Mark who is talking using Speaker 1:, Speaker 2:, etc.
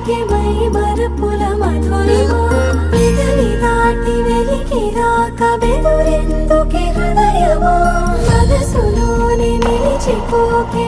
Speaker 1: మరిచిపోకే my మరపుల Madhurima పెదవి దాటి వెలికి రాక బెదురెందుకే హృదయమా మనసులోనే నిలిచిపోకే